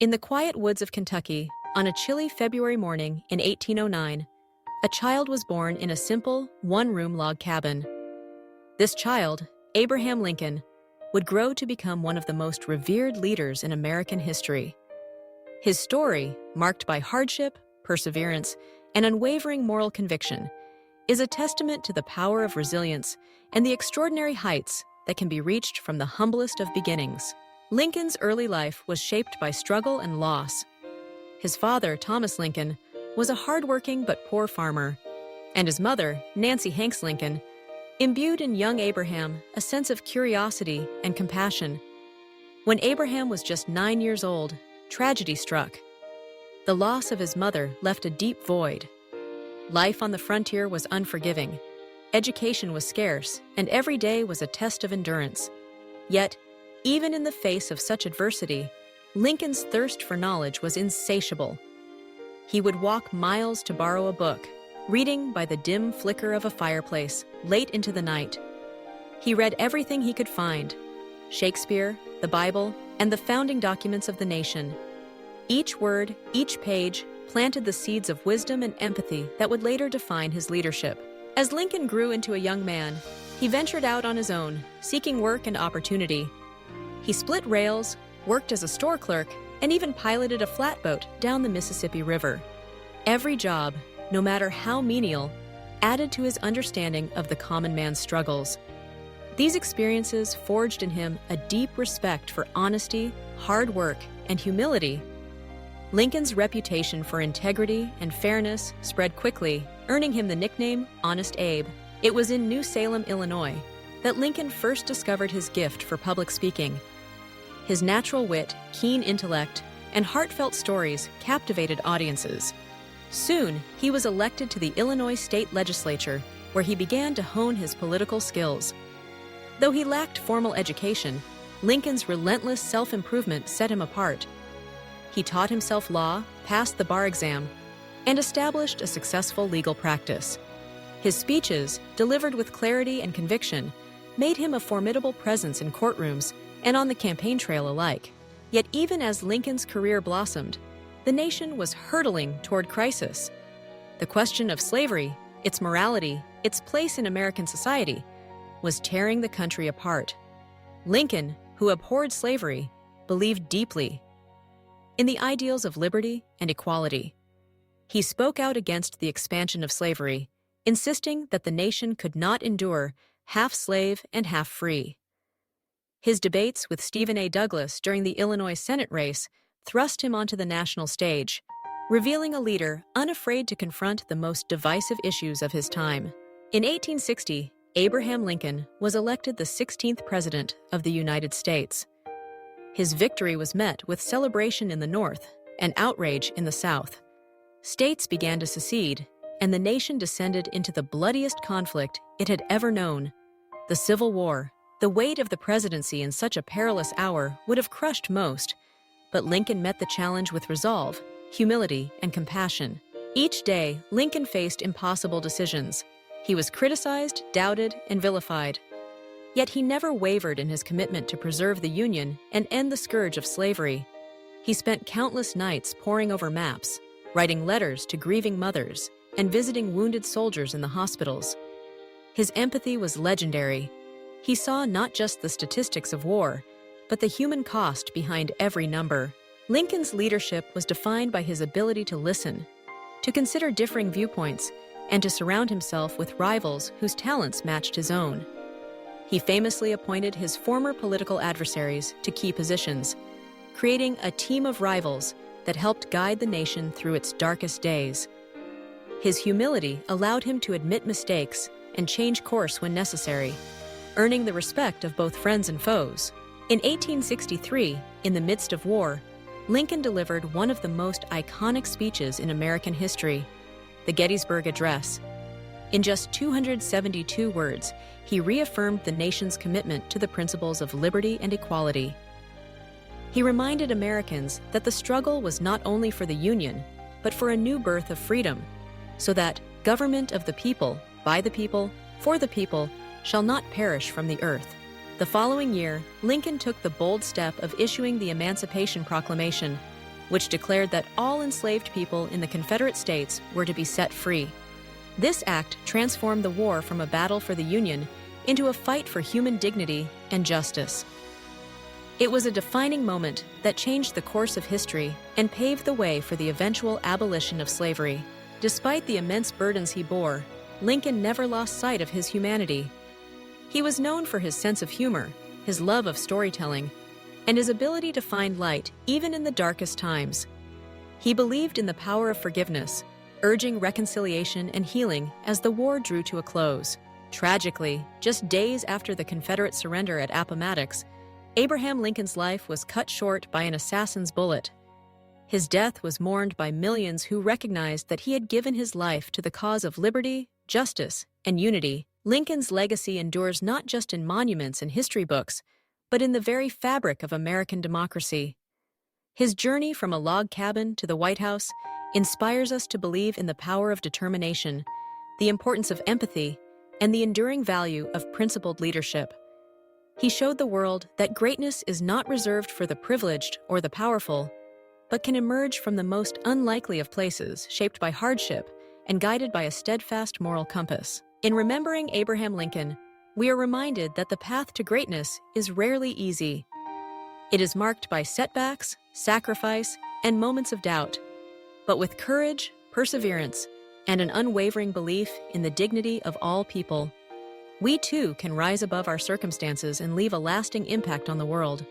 In the quiet woods of Kentucky, on a chilly February morning in 1809, a child was born in a simple, one-room log cabin. This child, Abraham Lincoln, would grow to become one of the most revered leaders in American history. His story, marked by hardship, perseverance, and unwavering moral conviction, is a testament to the power of resilience and the extraordinary heights that can be reached from the humblest of beginnings. Lincoln's early life was shaped by struggle and loss. His father, Thomas Lincoln, was a hardworking but poor farmer, and his mother, Nancy Hanks Lincoln, imbued in young Abraham a sense of curiosity and compassion. When Abraham was just 9 years old, tragedy struck. The loss of his mother left a deep void. Life on the frontier was unforgiving. Education was scarce, and every day was a test of endurance. Yet, even in the face of such adversity, Lincoln's thirst for knowledge was insatiable. He would walk miles to borrow a book, reading by the dim flicker of a fireplace late into the night. He read everything he could find: Shakespeare, the Bible, and the founding documents of the nation. Each word, each page, planted the seeds of wisdom and empathy that would later define his leadership. As Lincoln grew into a young man, he ventured out on his own, seeking work and opportunity. He split rails, worked as a store clerk, and even piloted a flatboat down the Mississippi River. Every job, no matter how menial, added to his understanding of the common man's struggles. These experiences forged in him a deep respect for honesty, hard work, and humility. Lincoln's reputation for integrity and fairness spread quickly, earning him the nickname Honest Abe. It was in New Salem, Illinois, that Lincoln first discovered his gift for public speaking. His natural wit, keen intellect, and heartfelt stories captivated audiences. Soon, he was elected to the Illinois State Legislature, where he began to hone his political skills. Though he lacked formal education, Lincoln's relentless self-improvement set him apart. He taught himself law, passed the bar exam, and established a successful legal practice. His speeches, delivered with clarity and conviction, made him a formidable presence in courtrooms and on the campaign trail alike. Yet even as Lincoln's career blossomed, the nation was hurtling toward crisis. The question of slavery, its morality, its place in American society, was tearing the country apart. Lincoln, who abhorred slavery, believed deeply in the ideals of liberty and equality. He spoke out against the expansion of slavery, insisting that the nation could not endure half slave and half free. His debates with Stephen A. Douglas during the Illinois Senate race thrust him onto the national stage, revealing a leader unafraid to confront the most divisive issues of his time. In 1860, Abraham Lincoln was elected the 16th President of the United States. His victory was met with celebration in the North and outrage in the South. States began to secede, and the nation descended into the bloodiest conflict it had ever known, the Civil War. The weight of the presidency in such a perilous hour would have crushed most, but Lincoln met the challenge with resolve, humility, and compassion. Each day, Lincoln faced impossible decisions. He was criticized, doubted, and vilified. Yet he never wavered in his commitment to preserve the Union and end the scourge of slavery. He spent countless nights poring over maps, writing letters to grieving mothers, and visiting wounded soldiers in the hospitals. His empathy was legendary. He saw not just the statistics of war, but the human cost behind every number. Lincoln's leadership was defined by his ability to listen, to consider differing viewpoints, and to surround himself with rivals whose talents matched his own. He famously appointed his former political adversaries to key positions, creating a team of rivals that helped guide the nation through its darkest days. His humility allowed him to admit mistakes and change course when necessary, earning the respect of both friends and foes. In 1863, in the midst of war, Lincoln delivered one of the most iconic speeches in American history, the Gettysburg Address. In just 272 words, he reaffirmed the nation's commitment to the principles of liberty and equality. He reminded Americans that the struggle was not only for the Union, but for a new birth of freedom, so that government of the people, by the people, for the people, shall not perish from the earth. The following year, Lincoln took the bold step of issuing the Emancipation Proclamation, which declared that all enslaved people in the Confederate States were to be set free. This act transformed the war from a battle for the Union into a fight for human dignity and justice. It was a defining moment that changed the course of history and paved the way for the eventual abolition of slavery. Despite the immense burdens he bore, Lincoln never lost sight of his humanity. He was known for his sense of humor, his love of storytelling, and his ability to find light even in the darkest times. He believed in the power of forgiveness, urging reconciliation and healing as the war drew to a close. Tragically, just days after the Confederate surrender at Appomattox, Abraham Lincoln's life was cut short by an assassin's bullet. His death was mourned by millions who recognized that he had given his life to the cause of liberty, justice, and unity. Lincoln's legacy endures not just in monuments and history books, but in the very fabric of American democracy. His journey from a log cabin to the White House inspires us to believe in the power of determination, the importance of empathy, and the enduring value of principled leadership. He showed the world that greatness is not reserved for the privileged or the powerful, but can emerge from the most unlikely of places, shaped by hardship and guided by a steadfast moral compass. In remembering Abraham Lincoln, we are reminded that the path to greatness is rarely easy. It is marked by setbacks, sacrifice, and moments of doubt. But with courage, perseverance, and an unwavering belief in the dignity of all people, we too can rise above our circumstances and leave a lasting impact on the world.